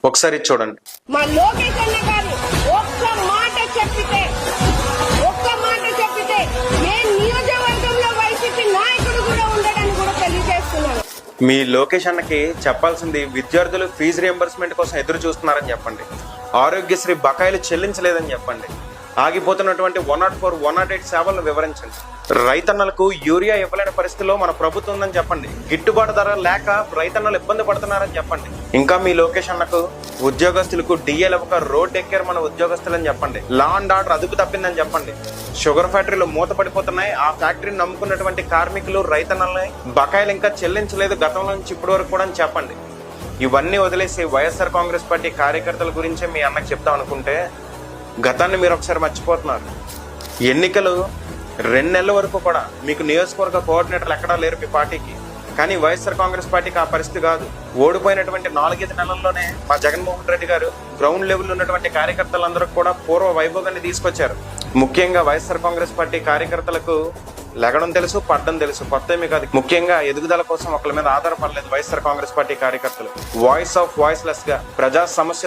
ఒకసారి చూడండి. మా లోకేష్ అన్న గారు ఒక్క మాట చెప్పితే నేను నియోజకవర్గంలో వైసీపీ నాయకుడు కూడా ఉండడానికి కూడా తెలియజేస్తున్నాను. మీ లోకేష్ అన్నకి చెప్పాల్సింది విద్యార్థులు ఫీజు రియంబర్స్మెంట్ కోసం ఎదురు చూస్తున్నారని చెప్పండి. ఆరోగ్యశ్రీ బకాయిలు చెల్లించలేదని చెప్పండి. ఆగిపోతున్నటువంటి 104, 108 సేవలను వివరించండి. రైతన్నలకు యూరియా ఇవ్వలేని పరిస్థితిలో మన ప్రభుత్వం ఉందని చెప్పండి. గిట్టుబాటు ధర లేక రైతన్నలు ఇబ్బంది పడుతున్నారని చెప్పండి. ఇంకా మీ లోకేష్ అన్నకు ఉద్యోగస్తులకు డిఎల్ ఇవ్వక రోడ్ ఎక్కారు మన ఉద్యోగస్తులని చెప్పండి. లా అండ్ ఆర్డర్ అదుపు తప్పిందని చెప్పండి. షుగర్ ఫ్యాక్టరీలు మూతపడిపోతున్నాయి. ఆ ఫ్యాక్టరీని నమ్ముకున్నటువంటి కార్మికులు రైతన్నల్ని బకాయిలు ఇంకా చెల్లించలేదు గతంలో నుంచి ఇప్పటి వరకు కూడా అని చెప్పండి. ఇవన్నీ వదిలేసి వైఎస్ఆర్ కాంగ్రెస్ పార్టీ కార్యకర్తల గురించే మీ అన్నకు చెప్తాం అనుకుంటే గతాన్ని మీరు ఒకసారి మర్చిపోతున్నారు. ఎన్నికలు 2 నెలల వరకు కూడా మీకు నియోజకవర్గ కోఆర్డినేటర్లు ఎక్కడా లేరు మీ పార్టీకి. కానీ వైఎస్ఆర్ కాంగ్రెస్ పార్టీకి ఆ పరిస్థితి కాదు. ఓడిపోయినటువంటి 4-5 నెలల్లోనే మా జగన్మోహన్ రెడ్డి గారు గ్రౌండ్ లెవెల్ ఉన్నటువంటి కార్యకర్తలందరూ కూడా పూర్వ వైభోగాన్ని తీసుకొచ్చారు. ముఖ్యంగా వైఎస్ఆర్ కాంగ్రెస్ పార్టీ కార్యకర్తలకు లెగడం తెలుసు, పడ్డం తెలుసు, కొత్త ఏమీ కాదు. ముఖ్యంగా ఎదుగుదల కోసం ఒకరి మీద ఆధారపడలేదు వైఎస్ఆర్ కాంగ్రెస్ పార్టీ కార్యకర్తలు. వాయిస్ ఆఫ్ వాయిస్ లెస్ గా ప్రజా సమస్య